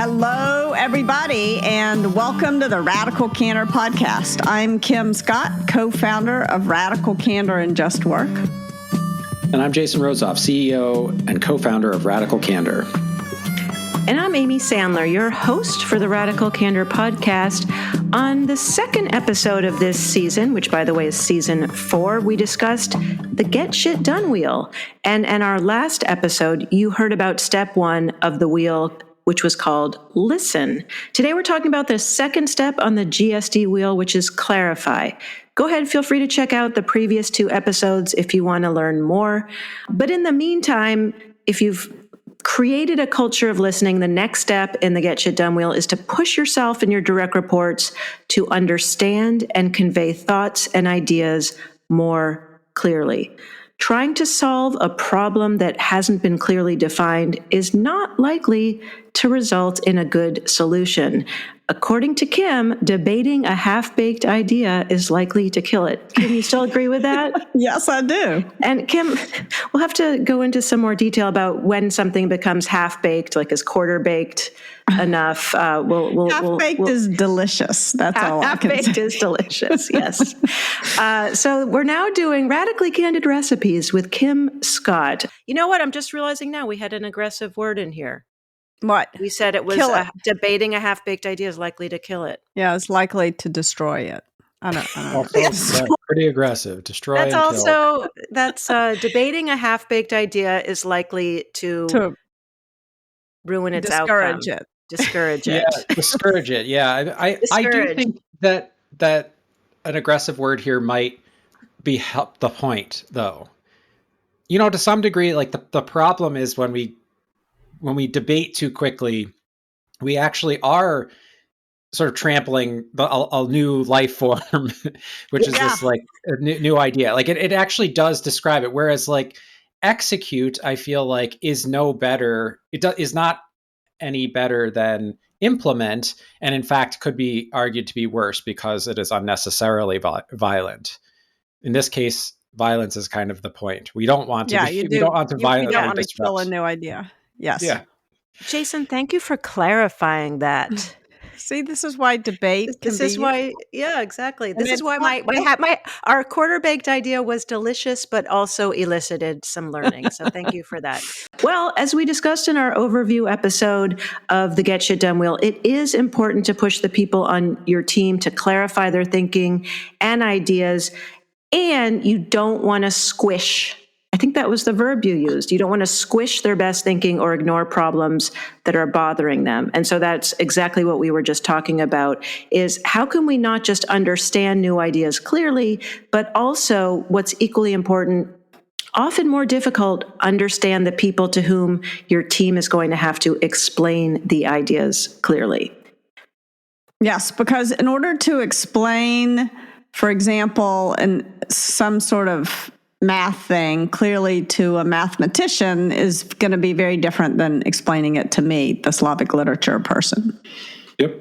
Hello, everybody, and welcome to the Radical Candor podcast. I'm Kim Scott, co-founder of Radical Candor and Just Work. And I'm Jason Rosoff, CEO and co-founder of Radical Candor. And I'm Amy Sandler, your host for the Radical Candor podcast. On the second episode of this season, which by the way is season 4, we discussed the Get Shit Done wheel. And in our last episode, you heard about step 1 of the wheel, which was called listen. Today we're talking about the second step on the GSD wheel, which is clarify. Go ahead, feel free to check out the previous 2 episodes if you want to learn more. But in the meantime, if you've created a culture of listening, the next step in the Get Shit Done wheel is to push yourself and your direct reports to understand and convey thoughts and ideas more clearly. Trying to solve a problem that hasn't been clearly defined is not likely to result in a good solution. According to Kim, debating a half-baked idea is likely to kill it. Can you still agree with that? Yes, I do. And Kim, we'll have to go into some more detail about when something becomes half-baked, like is quarter-baked enough. Half-baked is delicious. That's all I can say. Half-baked is delicious, yes. So we're now doing Radically Candid Recipes with Kim Scott. You know what? I'm just realizing now we had an aggressive word in here. What? We said it was debating a half-baked idea is likely to kill it. Yeah, it's likely to destroy it. I don't know. That's pretty aggressive. Destroy That's and also, that's debating a half-baked idea is likely to ruin its outcome. Discourage it. Yeah, discourage it. Yeah, I do think that an aggressive word here might be help the point, though. You know, to some degree, like the problem is when we debate too quickly, we actually are sort of trampling a new life form, which is this like a new idea. Like it actually does describe it. Whereas like execute, I feel like is no better. Is not any better than implement. And in fact, could be argued to be worse because it is unnecessarily violent. In this case, violence is kind of the point. We don't want to. Yeah, we don't want to violently don't want to disrupt. kill a new idea. Yes. Yeah. Jason, thank you for clarifying that. See, this is why debate. Yeah, exactly. This is why our quarter-baked idea was delicious, but also elicited some learning. So thank you for that. Well, as we discussed in our overview episode of the Get Shit Done wheel, it is important to push the people on your team to clarify their thinking and ideas, and you don't want to squish. I think that was the verb you used. You don't want to squish their best thinking or ignore problems that are bothering them. And so that's exactly what we were just talking about, is how can we not just understand new ideas clearly, but also what's equally important, often more difficult, understand the people to whom your team is going to have to explain the ideas clearly. Yes, because in order to explain, for example, in some sort of math thing clearly to a mathematician is going to be very different than explaining it to me, the Slavic literature person. Yep.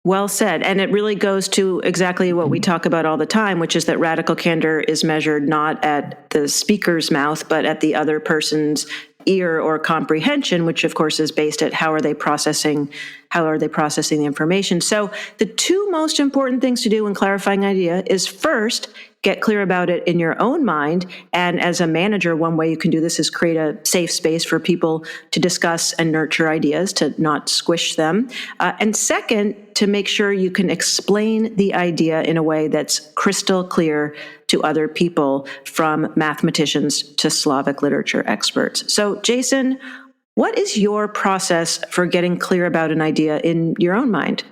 Well said. And it really goes to exactly what we talk about all the time, which is that radical candor is measured not at the speaker's mouth, but at the other person's ear or comprehension, which of course is based at how are they processing the information. So the 2 most important things to do when clarifying an idea is first, get clear about it in your own mind. And as a manager, one way you can do this is create a safe space for people to discuss and nurture ideas, to not squish them. And second, to make sure you can explain the idea in a way that's crystal clear to other people, from mathematicians to Slavic literature experts. So, Jason, what is your process for getting clear about an idea in your own mind?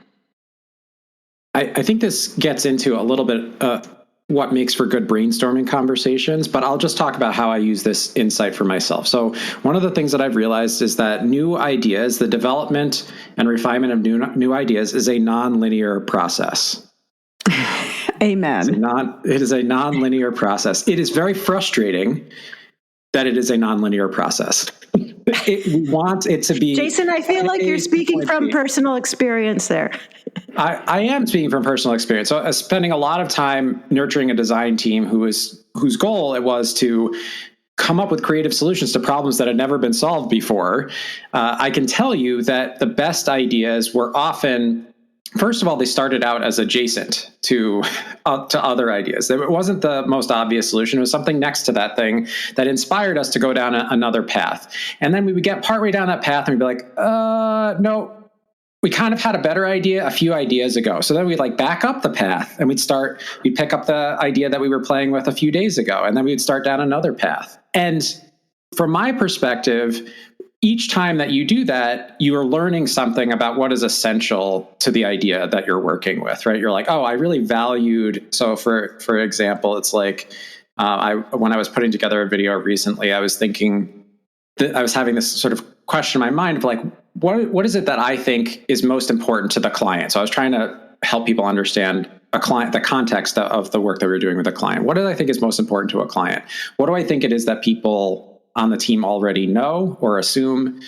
I think this gets into a little bit what makes for good brainstorming conversations, but I'll just talk about how I use this insight for myself. So one of the things that I've realized is that new ideas, the development and refinement of new ideas, is a non-linear process. Amen. It is a non-linear process. It is very frustrating that it is a non-linear process. We want it to be. Jason, I feel like you're speaking from personal experience there. I am speaking from personal experience. So spending a lot of time nurturing a design team whose goal it was to come up with creative solutions to problems that had never been solved before, I can tell you that the best ideas were often, first of all, they started out as adjacent to other ideas. It wasn't the most obvious solution. It was something next to that thing that inspired us to go down another path. And then we would get partway down that path and we'd be like, no, we kind of had a better idea a few ideas ago. So then we'd like back up the path and we'd pick up the idea that we were playing with a few days ago. And then we'd start down another path. And from my perspective, each time that you do that, you are learning something about what is essential to the idea that you're working with, right? You're like, oh, I really valued. So for example, it's like when I was putting together a video recently, I was thinking that I was having this sort of question in my mind of like, what is it that I think is most important to the client? So I was trying to help people understand the context of the work that we're doing with a client. What do I think is most important to a client? What do I think it is that people on the team already know or assume?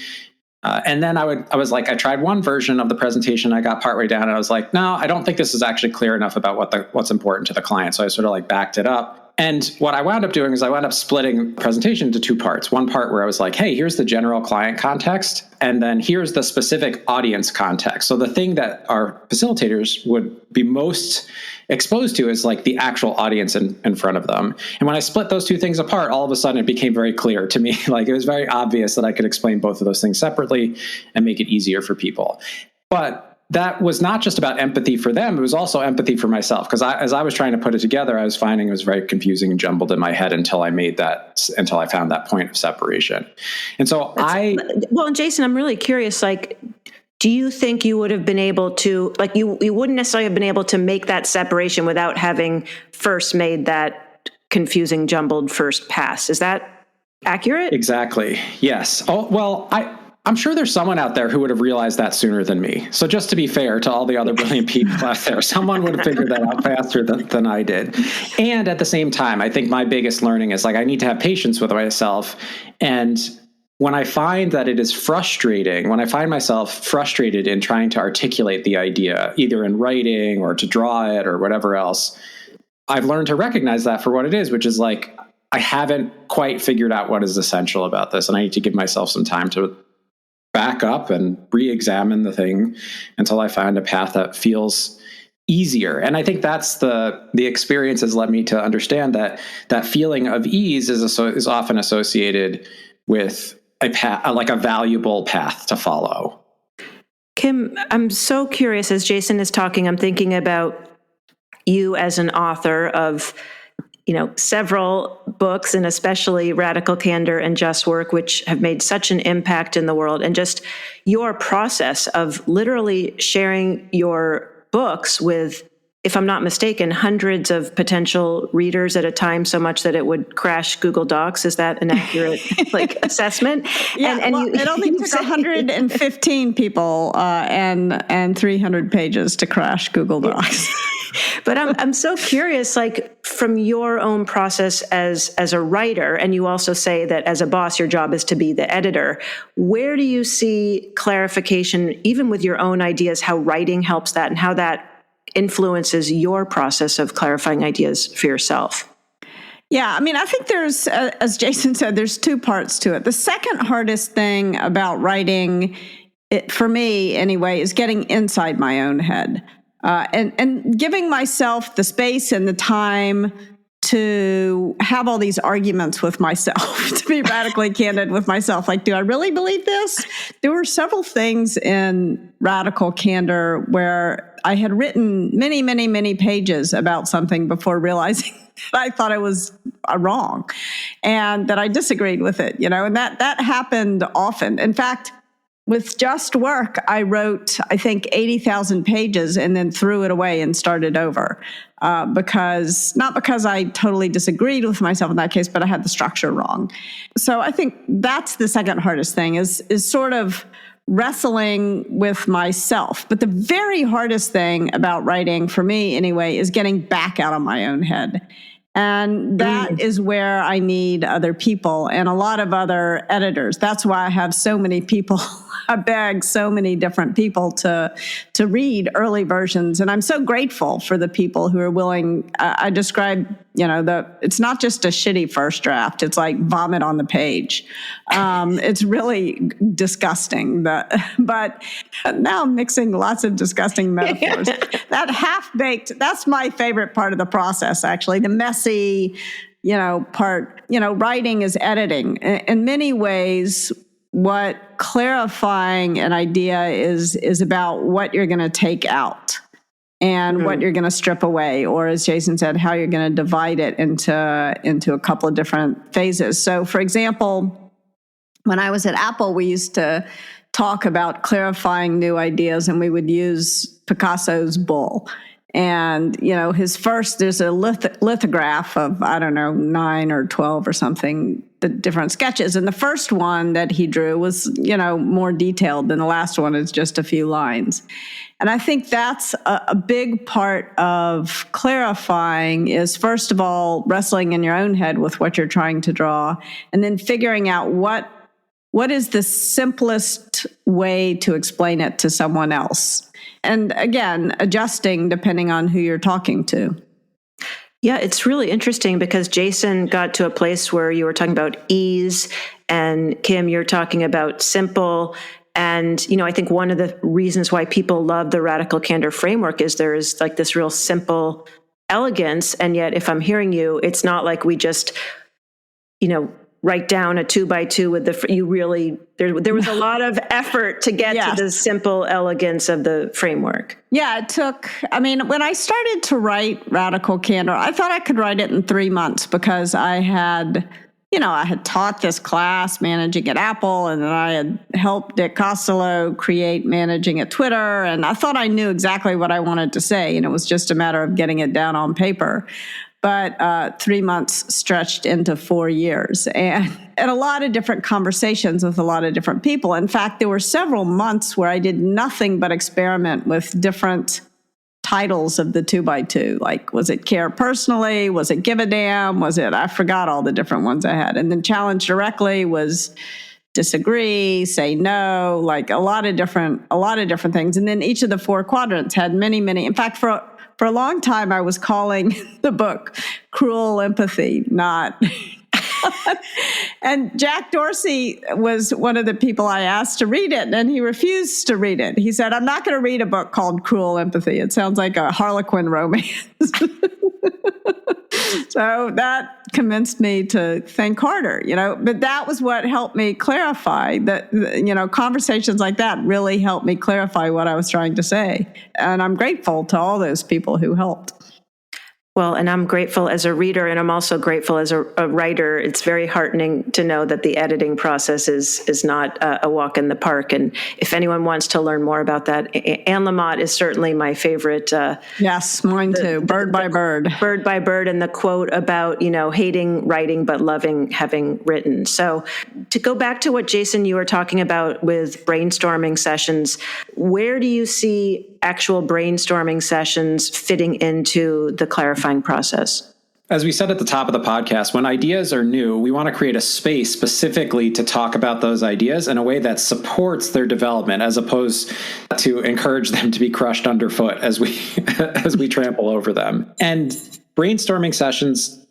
And then I tried one version of the presentation. I got partway down and I was like, no, I don't think this is actually clear enough about what's important to the client. So I sort of like backed it up. And what I wound up doing is I wound up splitting the presentation into two parts. One part where I was like, hey, here's the general client context. And then here's the specific audience context. So the thing that our facilitators would be most exposed to is like the actual audience in front of them. And when I split those two things apart, all of a sudden it became very clear to me. Like it was very obvious that I could explain both of those things separately and make it easier for people. But that was not just about empathy for them. It was also empathy for myself. Because as I was trying to put it together, I was finding it was very confusing and jumbled in my head until I found that point of separation. And so and Jason, I'm really curious, like, do you think you would have been able to, like, you wouldn't necessarily have been able to make that separation without having first made that confusing, jumbled first pass? Is that accurate? Exactly. Yes. Oh, well, I'm sure there's someone out there who would have realized that sooner than me. So just to be fair to all the other brilliant people out there, someone would have figured that out faster than I did. And at the same time, I think my biggest learning is like, I need to have patience with myself. And when I find that it is frustrating, when I find myself frustrated in trying to articulate the idea, either in writing or to draw it or whatever else, I've learned to recognize that for what it is, which is like, I haven't quite figured out what is essential about this. And I need to give myself some time to back up and re-examine the thing until I find a path that feels easier. And I think that's the experience has led me to understand that feeling of ease is often associated with a path, like a valuable path to follow. Kim, I'm so curious as Jason is talking, I'm thinking about you as an author of several books, and especially Radical Candor and Just Work, which have made such an impact in the world, and just your process of literally sharing your books with, if I'm not mistaken, hundreds of potential readers at a time, so much that it would crash Google Docs. Is that an accurate assessment? Yeah, it only took 115 people and 300 pages to crash Google Docs. But I'm so curious, like from your own process as a writer, and you also say that as a boss, your job is to be the editor. Where do you see clarification, even with your own ideas, how writing helps that and how that influences your process of clarifying ideas for yourself? Yeah, I mean, I think there's, as Jason said, there's two parts to it. The second hardest thing about writing, for me anyway, is getting inside my own head. And giving myself the space and the time to have all these arguments with myself, to be radically candid with myself. Like, do I really believe this? There were several things in Radical Candor where I had written many, many, many pages about something before realizing that I thought it was wrong and that I disagreed with it, and that happened often. In fact, with Just Work, I wrote, I think, 80,000 pages and then threw it away and started over. Not because I totally disagreed with myself in that case, but I had the structure wrong. So I think that's the second hardest thing is sort of wrestling with myself. But the very hardest thing about writing, for me anyway, is getting back out of my own head. And that is where I need other people and a lot of other editors. That's why I have so many people I beg so many different people to read early versions. And I'm so grateful for the people who are willing. I describe, it's not just a shitty first draft. It's like vomit on the page. It's really disgusting. But now I'm mixing lots of disgusting metaphors. That half-baked, that's my favorite part of the process, actually. The messy, part, writing is editing. In many ways, what clarifying an idea is about what you're going to take out and what you're going to strip away, or as Jason said, how you're going to divide it into a couple of different phases. So, for example, when I was at Apple, we used to talk about clarifying new ideas, and we would use Picasso's bull. And, his first, there's a lithograph of, 9 or 12 or something, the different sketches. And the first one that he drew was, more detailed than the last one. It's just a few lines. And I think that's a big part of clarifying is, first of all, wrestling in your own head with what you're trying to draw, and then figuring out what is the simplest way to explain it to someone else. And again, adjusting depending on who you're talking to. Yeah, it's really interesting because Jason got to a place where you were talking about ease, and Kim, you're talking about simple. And, I think one of the reasons why people love the Radical Candor framework is there is like this real simple elegance. And yet, if I'm hearing you, it's not like we just, write down a 2x2 with there was a lot of effort to get to the simple elegance of the framework. Yeah, it took, when I started to write Radical Candor, I thought I could write it in 3 months because I had taught this class, Managing at Apple, and then I had helped Dick Costello create Managing at Twitter, and I thought I knew exactly what I wanted to say, and it was just a matter of getting it down on paper. But 3 months stretched into 4 years, and a lot of different conversations with a lot of different people. In fact, there were several months where I did nothing but experiment with different titles of the 2x2. Like, was it Care Personally? Was it Give a Damn? I forgot all the different ones I had. And then Challenge Directly was Disagree, Say No, like a lot of different things. And then each of the 4 quadrants had many, many. In fact, for a long time, I was calling the book Cruel Empathy, not. And Jack Dorsey was one of the people I asked to read it, and he refused to read it. He said, I'm not going to read a book called Cruel Empathy. It sounds like a Harlequin romance. So that convinced me to think harder, but that was what helped me clarify that, conversations like that really helped me clarify what I was trying to say. And I'm grateful to all those people who helped. Well, and I'm grateful as a reader, and I'm also grateful as a writer. It's very heartening to know that the editing process is not a walk in the park. And if anyone wants to learn more about that, Anne Lamott is certainly my favorite. Yes, mine too. Bird by bird. Bird by bird, and the quote about, hating writing but loving having written. So to go back to what, Jason, you were talking about with brainstorming sessions, where do you see actual brainstorming sessions fitting into the clarifying process? As we said at the top of the podcast, when ideas are new, we want to create a space specifically to talk about those ideas in a way that supports their development, as opposed to encourage them to be crushed underfoot as we trample over them. And brainstorming sessions,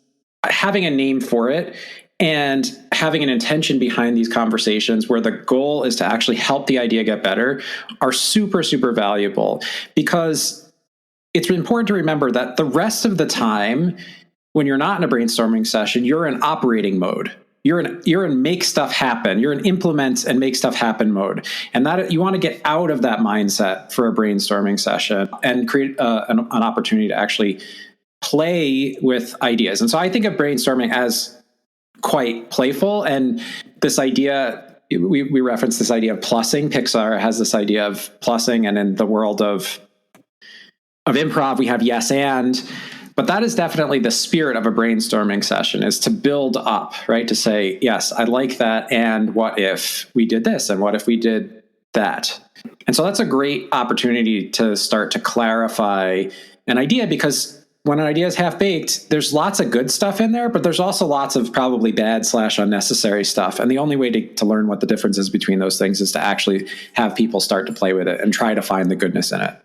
having a name for it and having an intention behind these conversations where the goal is to actually help the idea get better are super, super valuable, because it's important to remember that the rest of the time, when you're not in a brainstorming session, you're in operating mode. You're in make stuff happen. You're in implement and make stuff happen mode. And that you want to get out of that mindset for a brainstorming session and create an opportunity to actually play with ideas. And so I think of brainstorming as quite playful. And this idea, we reference this idea of plussing. Pixar has this idea of plussing. And in the world of improv, we have yes and. But that is definitely the spirit of a brainstorming session, is to build up, right? To say, yes, I like that. And what if we did this? And what if we did that? And so that's a great opportunity to start to clarify an idea, because when an idea is half-baked, there's lots of good stuff in there, but there's also lots of probably bad/unnecessary stuff. And the only way to learn what the difference is between those things is to actually have people start to play with it and try to find the goodness in it.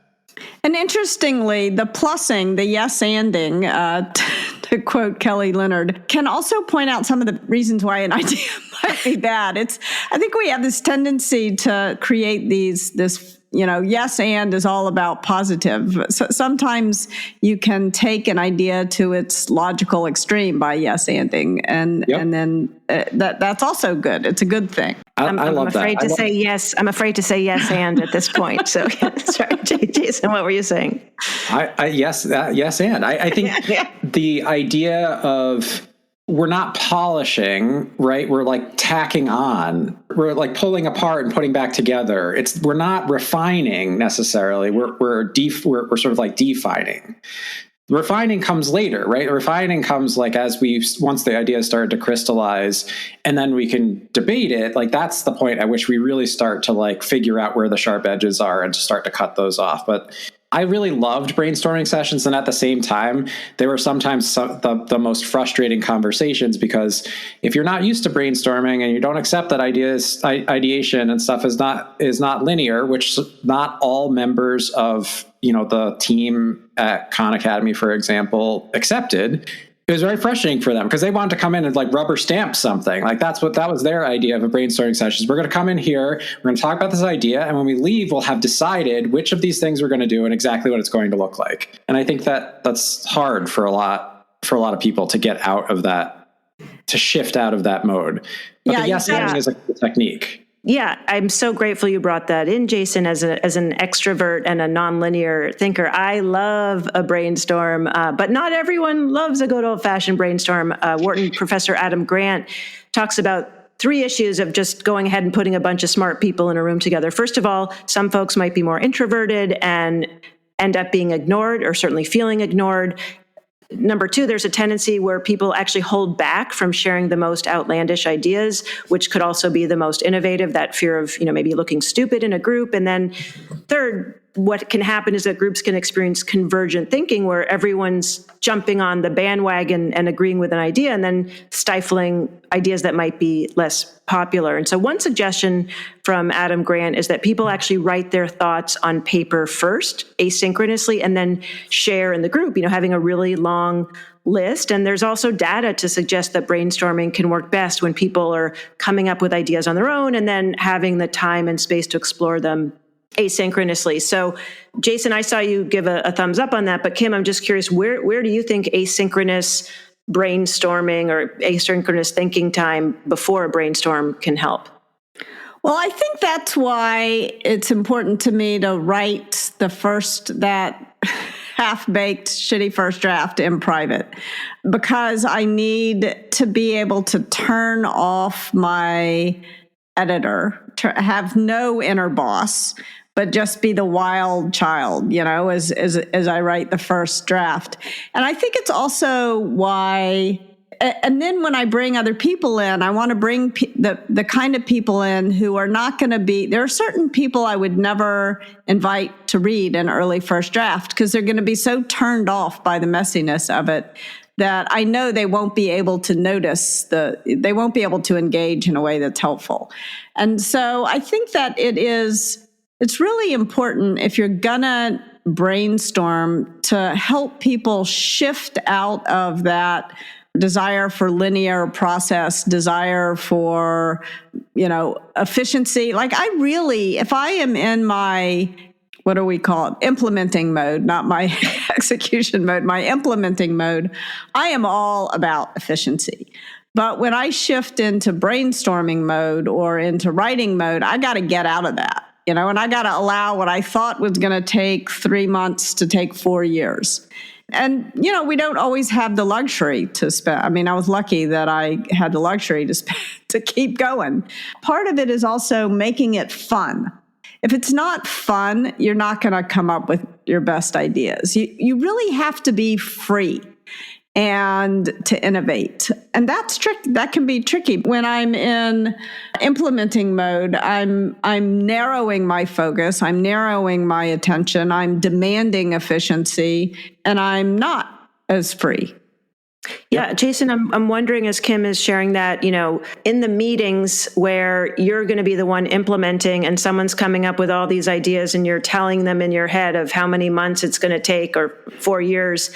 And interestingly, the plussing, the yes-anding, to quote Kelly Leonard, can also point out some of the reasons why an idea might be bad. I think we have this tendency to create this yes and is all about positive. So sometimes you can take an idea to its logical extreme by yes-anding, and then that's also good. It's a good thing. I'm afraid to say yes. I'm afraid to say yes and at this point. So sorry, Jason, what were you saying? Yes and. I think the idea of we're not polishing, right? We're like tacking on. We're like pulling apart and putting back together. We're not refining necessarily. We're sort of like defining. Refining comes later, right? Refining comes like once the idea started to crystallize, and then we can debate it. Like that's the point at which we really start to like figure out where the sharp edges are and to start to cut those off. But I really loved brainstorming sessions, and at the same time, they were sometimes the most frustrating conversations, because if you're not used to brainstorming and you don't accept that ideation and stuff is not linear, which not all members of the team at Khan Academy, for example, accepted. It was very frustrating for them because they wanted to come in and like rubber stamp something. Like that was their idea of a brainstorming session. We're going to come in here, we're going to talk about this idea, and when we leave, we'll have decided which of these things we're going to do and exactly what it's going to look like. And I think that's hard for a lot of people to get out of that, to shift out of that mode. But the yes-anding is a technique. Yeah, I'm so grateful you brought that in, Jason, as an extrovert and a nonlinear thinker. I love a brainstorm, but not everyone loves a good old-fashioned brainstorm. Wharton professor Adam Grant talks about 3 issues of just going ahead and putting a bunch of smart people in a room together. First of all, some folks might be more introverted and end up being ignored, or certainly feeling ignored. Number 2, there's a tendency where people actually hold back from sharing the most outlandish ideas, which could also be the most innovative, that fear of, maybe looking stupid in a group. And then third, what can happen is that groups can experience convergent thinking, where everyone's jumping on the bandwagon and agreeing with an idea and then stifling ideas that might be less popular. And so one suggestion from Adam Grant is that people actually write their thoughts on paper first, asynchronously, and then share in the group, having a really long list. And there's also data to suggest that brainstorming can work best when people are coming up with ideas on their own and then having the time and space to explore them asynchronously. So, Jason, I saw you give a thumbs up on that, but Kim, I'm just curious, where do you think asynchronous brainstorming or asynchronous thinking time before a brainstorm can help? Well, I think that's why it's important to me to write that half-baked, shitty first draft in private, because I need to be able to turn off my editor, to have no inner boss, but just be the wild child, as I write the first draft. And I think it's also why, and then when I bring other people in, I want to bring the kind of people in who are not going to be, there are certain people I would never invite to read an early first draft because they're going to be so turned off by the messiness of it that I know they won't be able to they won't be able to engage in a way that's helpful. And so I think that it's really important, if you're gonna brainstorm, to help people shift out of that desire for linear process, desire for, efficiency. Like if I am in my, what do we call it? Implementing mode, not my execution mode, my implementing mode, I am all about efficiency. But when I shift into brainstorming mode or into writing mode, I got to get out of that, and I got to allow what I thought was going to take 3 months to take 4 years. And, we don't always have the luxury to spend. I mean, I was lucky that I had the luxury to keep going. Part of it is also making it fun. If it's not fun, you're not going to come up with your best ideas. You really have to be free and to innovate. And that can be tricky. When I'm in implementing mode, I'm narrowing my focus, I'm narrowing my attention, I'm demanding efficiency, and I'm not as free. Yeah, Jason, I'm wondering, as Kim is sharing that, in the meetings where you're going to be the one implementing and someone's coming up with all these ideas and you're telling them in your head of how many months it's going to take or 4 years,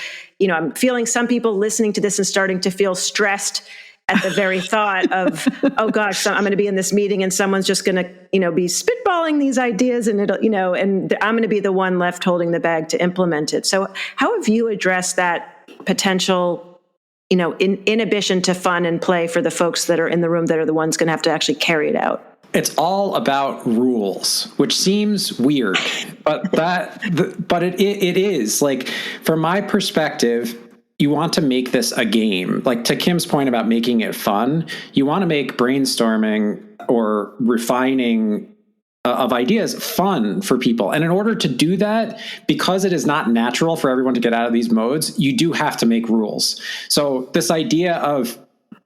I'm feeling some people listening to this and starting to feel stressed at the very thought of, oh gosh, I'm going to be in this meeting and someone's just going to, be spitballing these ideas and it'll, and I'm going to be the one left holding the bag to implement it. So how have you addressed that potential inhibition to fun and play for the folks that are in the room that are the ones going to have to actually carry it out? It's all about rules, which seems weird, but it is. Like, from my perspective, you want to make this a game. Like, to Kim's point about making it fun, you want to make brainstorming or refining of ideas fun for people. And in order to do that, because it is not natural for everyone to get out of these modes, you do have to make rules. So this idea of,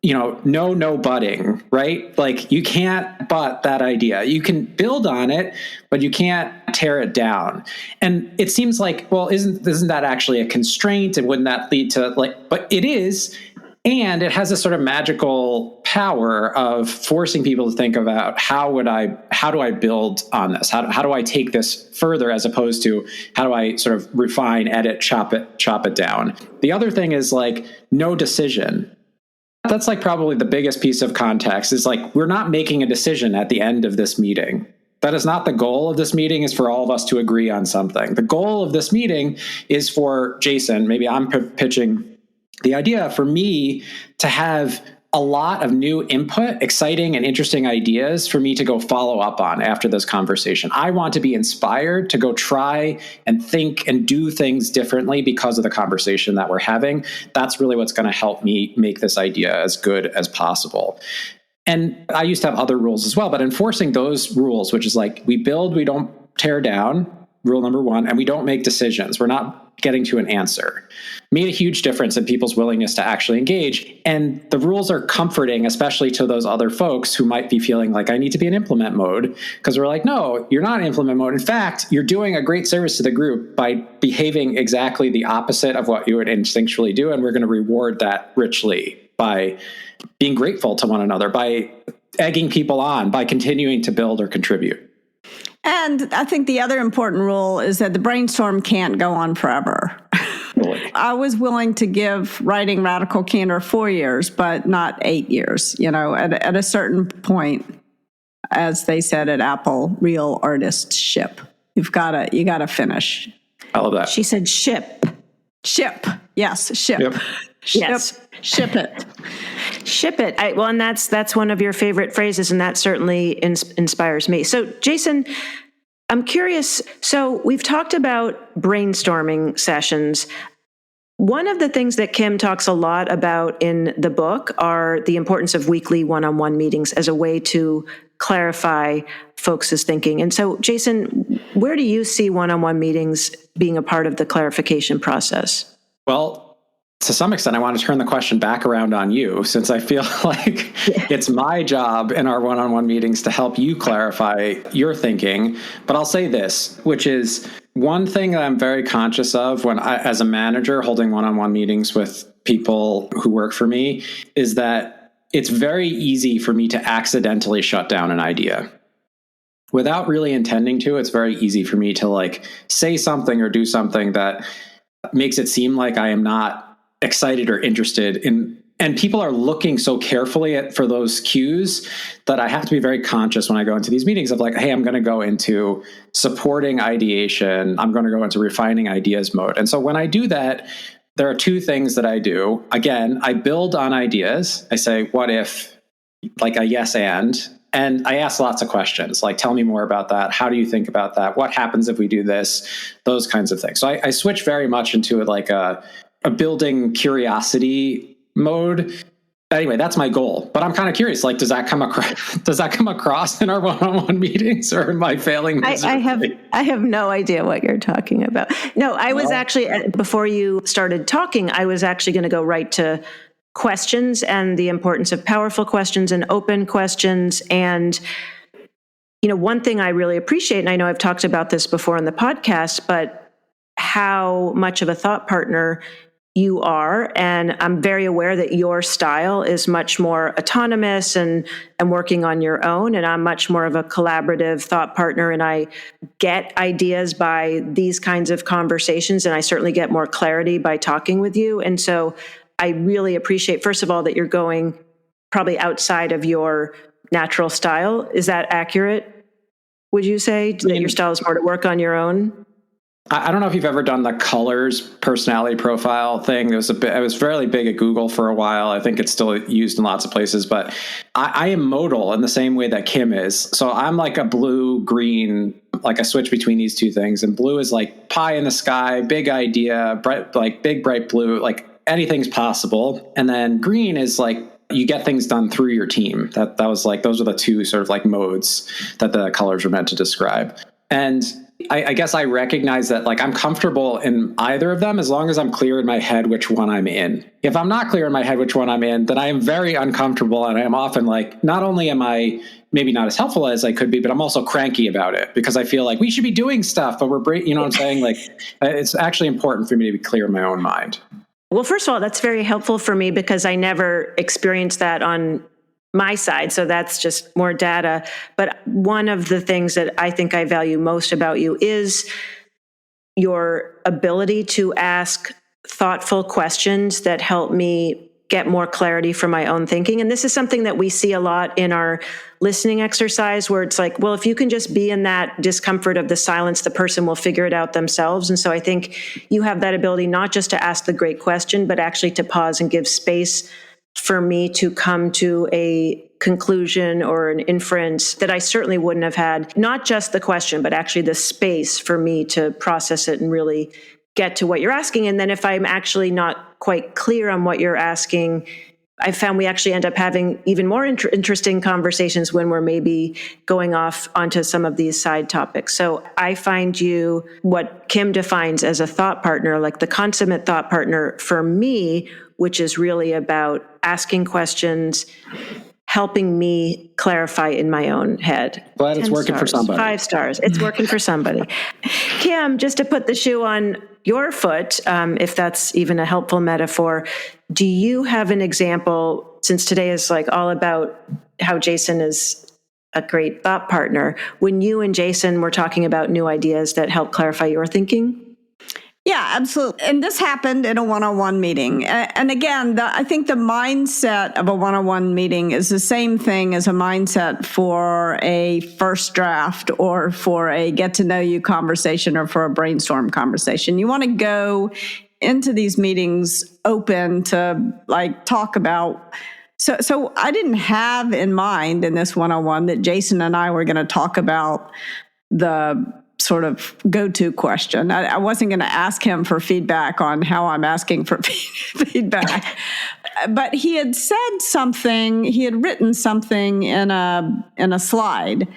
no butting, right? Like, you can't butt that idea. You can build on it, but you can't tear it down. And it seems like, well, isn't that actually a constraint? And wouldn't that lead to but it is. And it has a sort of magical power of forcing people to think about how do I build on this? How do I take this further, as opposed to how do I sort of refine, edit, chop it down? The other thing is no decision. That's probably the biggest piece of context is we're not making a decision at the end of this meeting. That is not the goal of this meeting, is for all of us to agree on something. The goal of this meeting is for Jason, maybe I'm pitching the idea, for me to have a lot of new input, exciting and interesting ideas for me to go follow up on after this conversation. I want to be inspired to go try and think and do things differently because of the conversation that we're having. That's really what's going to help me make this idea as good as possible. And I used to have other rules as well, but enforcing those rules, which is we build, we don't tear down, rule number one, and we don't make decisions. We're not getting to an answer. Made a huge difference in people's willingness to actually engage. And the rules are comforting, especially to those other folks who might be feeling I need to be in implement mode, because we're no, you're not in implement mode. In fact, you're doing a great service to the group by behaving exactly the opposite of what you would instinctually do. And we're going to reward that richly by being grateful to one another, by egging people on, by continuing to build or contribute. And I think the other important rule is that the brainstorm can't go on forever. Really? I was willing to give writing Radical Candor 4 years, but not 8 years. At a certain point, as they said at Apple, real artists ship. You got to finish. I love that. She said ship. Yes, ship. Yep. Yes. Ship it. Ship it. And that's one of your favorite phrases, and that certainly inspires me. So, Jason, I'm curious. So we've talked about brainstorming sessions. One of the things that Kim talks a lot about in the book are the importance of weekly one-on-one meetings as a way to clarify folks' thinking. And so, Jason, where do you see one-on-one meetings being a part of the clarification process? Well, to some extent, I want to turn the question back around on you, since I feel it's my job in our one-on-one meetings to help you clarify your thinking. But I'll say this, which is one thing that I'm very conscious of when as a manager holding one-on-one meetings with people who work for me, is that it's very easy for me to accidentally shut down an idea. Without really intending to, it's very easy for me to say something or do something that makes it seem like I am not excited or interested in, and people are looking so carefully for those cues that I have to be very conscious when I go into these meetings of hey, I'm going to go into supporting ideation. I'm going to go into refining ideas mode. And so when I do that, there are two things that I do. Again, I build on ideas. I say, what if, a yes and I ask lots of questions, tell me more about that. How do you think about that? What happens if we do this? Those kinds of things. So I switch very much into a building curiosity mode. Anyway, that's my goal. But I'm kind of curious, does that come across in our one-on-one meetings, or am I failing miserably? I have no idea what you're talking about. No, I was actually, before you started talking, I was actually going to go right to questions and the importance of powerful questions and open questions. And, one thing I really appreciate, and I know I've talked about this before on the podcast, but how much of a thought partner you are, and I'm very aware that your style is much more autonomous and working on your own, and I'm much more of a collaborative thought partner, and I get ideas by these kinds of conversations, and I certainly get more clarity by talking with you. And so I really appreciate, first of all, that you're going probably outside of your natural style. Is that accurate? Would you say that your style is more to work on your own? I don't know if you've ever done the colors personality profile thing. It was fairly big at Google for a while. I think it's still used in lots of places, but I am modal in the same way that Kim is. So I'm like a blue, green, like a switch between these two things. And blue is like pie in the sky, big idea, bright, like big, bright blue, like anything's possible. And then green is like, you get things done through your team. That was like, those are the two sort of like modes that the colors were meant to describe. And I guess I recognize that like I'm comfortable in either of them as long as I'm clear in my head which one I'm in. If I'm not clear in my head which one I'm in, then I am very uncomfortable, and I am often like, not only am I maybe not as helpful as I could be, but I'm also cranky about it because I feel like we should be doing stuff, but you know what I'm saying? Like it's actually important for me to be clear in my own mind. Well, first of all, that's very helpful for me because I never experienced that on my side. So that's just more data. But one of the things that I think I value most about you is your ability to ask thoughtful questions that help me get more clarity from my own thinking. And this is something that we see a lot in our listening exercise, where it's like, well, if you can just be in that discomfort of the silence, the person will figure it out themselves. And so I think you have that ability not just to ask the great question, but actually to pause and give space for me to come to a conclusion or an inference that I certainly wouldn't have had, not just the question, but actually the space for me to process it and really get to what you're asking. And then if I'm actually not quite clear on what you're asking, I found we actually end up having even more interesting conversations when we're maybe going off onto some of these side topics. So I find you what Kim defines as a thought partner, like the consummate thought partner for me, which is really about asking questions, helping me clarify in my own head. Glad it's working for somebody. 5 stars. It's working for somebody. Kim, just to put the shoe on your foot, if that's even a helpful metaphor, do you have an example, since today is like all about how Jason is a great thought partner, when you and Jason were talking about new ideas that help clarify your thinking? Yeah, absolutely. And this happened in a one-on-one meeting. And again, I think the mindset of a one-on-one meeting is the same thing as a mindset for a first draft or for a get-to-know-you conversation or for a brainstorm conversation. You want to go into these meetings open to like talk about. So I didn't have in mind in this one-on-one that Jason and I were going to talk about the sort of go-to question. I wasn't going to ask him for feedback on how I'm asking for feedback. But he had said something, he had written something in a slide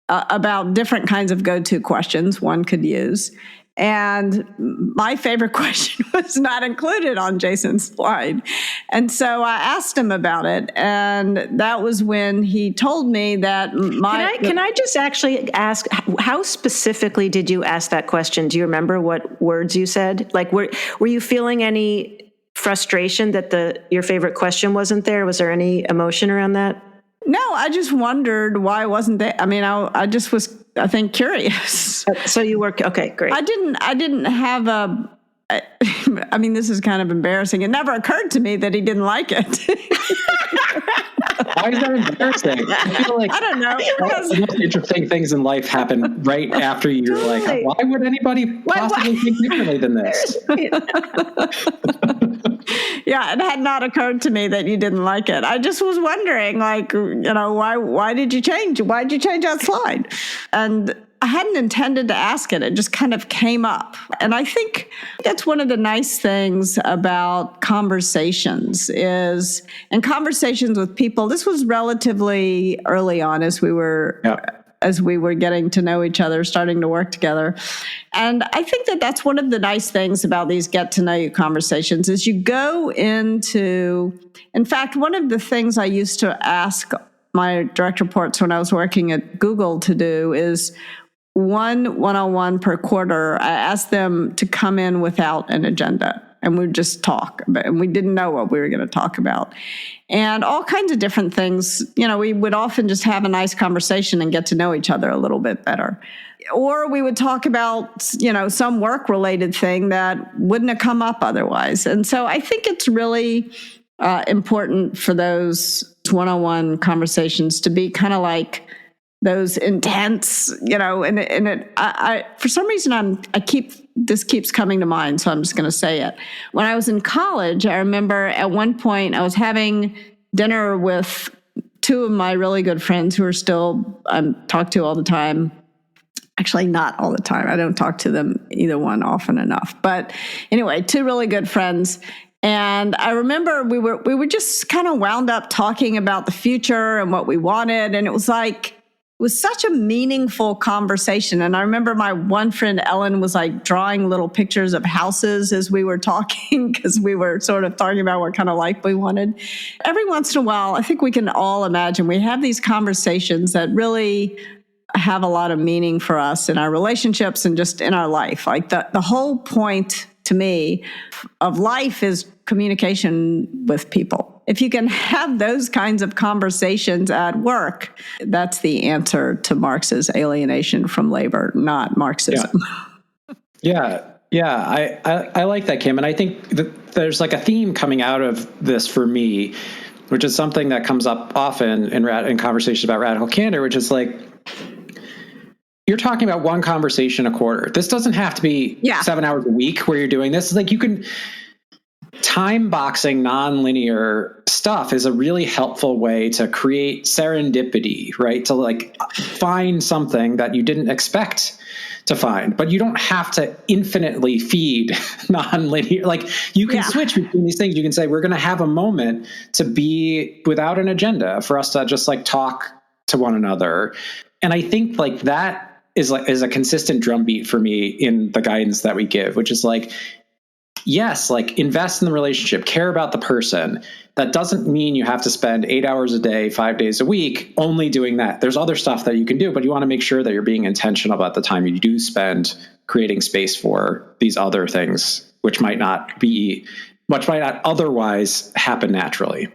about different kinds of go-to questions one could use. And my favorite question was not included on Jason's slide. And so I asked him about it. And that was when he told me that Can I just actually ask, how specifically did you ask that question? Do you remember what words you said? Like, were you feeling any frustration that your favorite question wasn't there? Was there any emotion around that? No, I just wondered why it wasn't there. I mean, I just was, I think, curious. So you were, okay, great. I didn't have I mean, this is kind of embarrassing. It never occurred to me that he didn't like it. Why is that embarrassing? I feel like I don't know. the most interesting things in life happen right after you're like, why would anybody possibly think differently than this? Yeah, it had not occurred to me that you didn't like it. I just was wondering, like, why did you change? Why did you change that slide? And I hadn't intended to ask it. It just kind of came up. And I think that's one of the nice things about conversations and conversations with people. This was relatively early on as we were getting to know each other, starting to work together. And I think that's one of the nice things about these get to know you conversations is you go into, in fact, one of the things I used to ask my direct reports when I was working at Google to do is one-on-one per quarter, I asked them to come in without an agenda. and we would just talk, and we didn't know what we were going to talk about. And all kinds of different things. We would often just have a nice conversation and get to know each other a little bit better. Or we would talk about, some work-related thing that wouldn't have come up otherwise. And so I think it's really important for those one-on-one conversations to be kind of like those intense, I for some reason this keeps coming to mind, so I'm just going to say it. When I was in college, I remember at one point I was having dinner with two of my really good friends who are still talk to all the time. Actually, not all the time. I don't talk to them, either one, often enough. But anyway, two really good friends. And I remember we were just kind of wound up talking about the future and what we wanted. And it was such a meaningful conversation. And I remember my one friend, Ellen, was like drawing little pictures of houses as we were talking, because we were sort of talking about what kind of life we wanted. Every once in a while, I think we can all imagine we have these conversations that really have a lot of meaning for us in our relationships and just in our life. Like the whole point to me of life is communication with people. If you can have those kinds of conversations at work, that's the answer to Marx's alienation from labor, not Marxism. Yeah. I like that, Kim. And I think that there's like a theme coming out of this for me, which is something that comes up often in conversations about radical candor, which is like, you're talking about one conversation a quarter. This doesn't have to be 7 hours a week where you're doing this. It's like you can time boxing nonlinear stuff is a really helpful way to create serendipity, right? To like find something that you didn't expect to find, but you don't have to infinitely feed nonlinear. Like you can switch between these things. You can say, we're going to have a moment to be without an agenda for us to just like talk to one another. And I think like that is a consistent drumbeat for me in the guidance that we give, which is like, yes, like invest in the relationship, care about the person. That doesn't mean you have to spend 8 hours a day, 5 days a week only doing that. There's other stuff that you can do, but you want to make sure that you're being intentional about the time you do spend creating space for these other things, which might not otherwise happen naturally.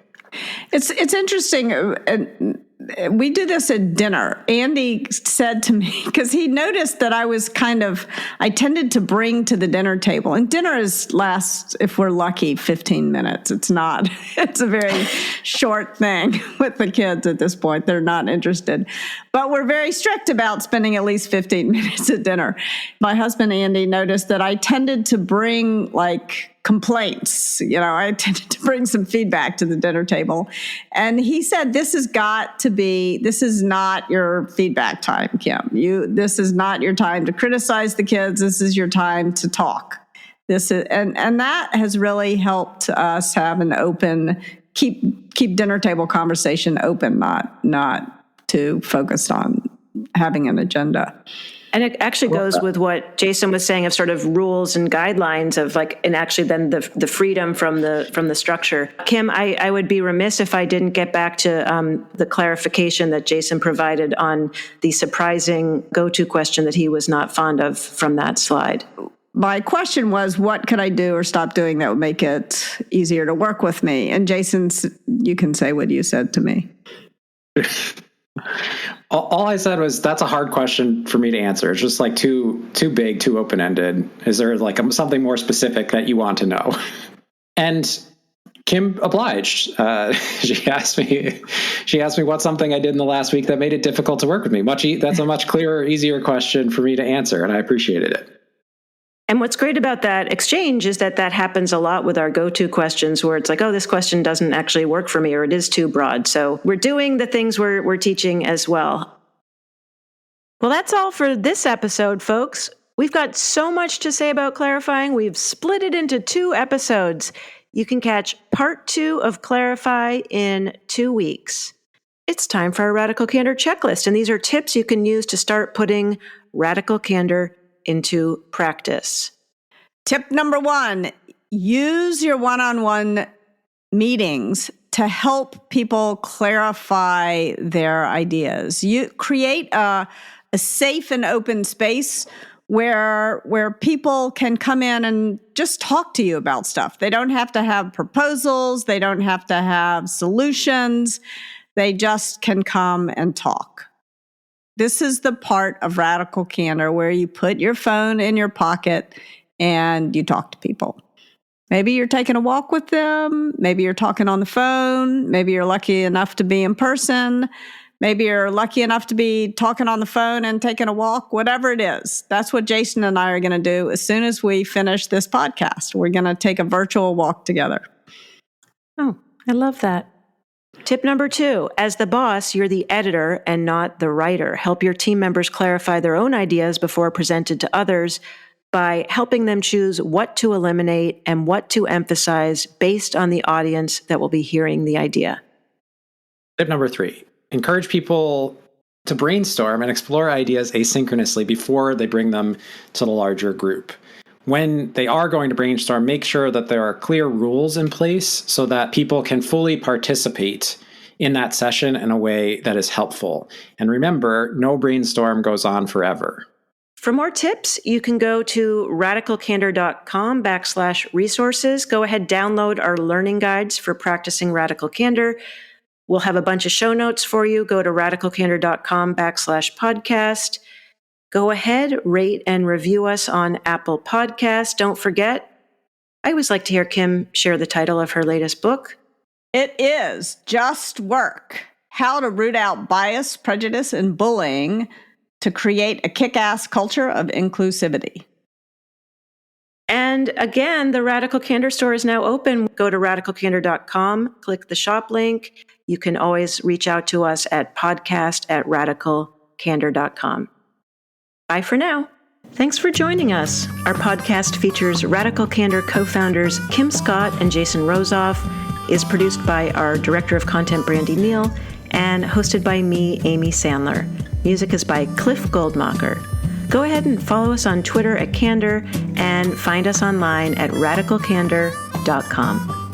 It's interesting. We did this at dinner. Andy said to me, because he noticed that I tended to bring to the dinner table. And dinner lasts, if we're lucky, 15 minutes. It's a very short thing with the kids at this point. They're not interested. But we're very strict about spending at least 15 minutes at dinner. My husband, Andy, noticed that I tended to bring complaints. I tended to bring some feedback to the dinner table. And he said, this is not your feedback time, Kim. This is not your time to criticize the kids. This is your time to talk. And that has really helped us have an open, keep dinner table conversation open, not too focused on having an agenda. And it actually goes with what Jason was saying of sort of rules and guidelines of and actually then the freedom from the structure. Kim, I would be remiss if I didn't get back to the clarification that Jason provided on the surprising go-to question that he was not fond of from that slide. My question was, what could I do or stop doing that would make it easier to work with me? And Jason, you can say what you said to me. All I said was, that's a hard question for me to answer. It's just like too big, too open-ended. Is there like something more specific that you want to know? And Kim obliged. She asked me what's something I did in the last week that made it difficult to work with me. That's a much clearer, easier question for me to answer, and I appreciated it. And what's great about that exchange is that happens a lot with our go-to questions where it's like, oh, this question doesn't actually work for me, or it is too broad. So we're doing the things we're teaching as well. Well, that's all for this episode, folks. We've got so much to say about clarifying. We've split it into 2 episodes. You can catch part 2 of Clarify in 2 weeks. It's time for our Radical Candor checklist. And these are tips you can use to start putting radical candor into practice. Tip number 1, use your one-on-one meetings to help people clarify their ideas. You create a safe and open space where people can come in and just talk to you about stuff. They don't have to have proposals. They don't have to have solutions. They just can come and talk. This is the part of Radical Candor where you put your phone in your pocket and you talk to people. Maybe you're taking a walk with them. Maybe you're talking on the phone. Maybe you're lucky enough to be in person. Maybe you're lucky enough to be talking on the phone and taking a walk, whatever it is. That's what Jason and I are going to do as soon as we finish this podcast. We're going to take a virtual walk together. Oh, I love that. Tip number 2, as the boss, you're the editor and not the writer. Help your team members clarify their own ideas before presented to others by helping them choose what to eliminate and what to emphasize based on the audience that will be hearing the idea. Tip number 3, encourage people to brainstorm and explore ideas asynchronously before they bring them to the larger group. When they are going to brainstorm, make sure that there are clear rules in place so that people can fully participate in that session in a way that is helpful. And remember, no brainstorm goes on forever. For more tips, you can go to radicalcandor.com/resources. Go ahead, download our learning guides for practicing Radical Candor. We'll have a bunch of show notes for you. Go to radicalcandor.com/podcast. Go ahead, rate and review us on Apple Podcasts. Don't forget, I always like to hear Kim share the title of her latest book. It is Just Work: How to Root Out Bias, Prejudice, and Bullying to Create a Kick-Ass Culture of Inclusivity. And again, the Radical Candor store is now open. Go to radicalcandor.com, click the shop link. You can always reach out to us at podcast@radicalcandor.com. Bye for now. Thanks for joining us. Our podcast features Radical Candor co-founders Kim Scott and Jason Rosoff, is produced by our Director of Content, Brandy Neal, and hosted by me, Amy Sandler. Music is by Cliff Goldmacher. Go ahead and follow us on Twitter @Candor and find us online at radicalcandor.com.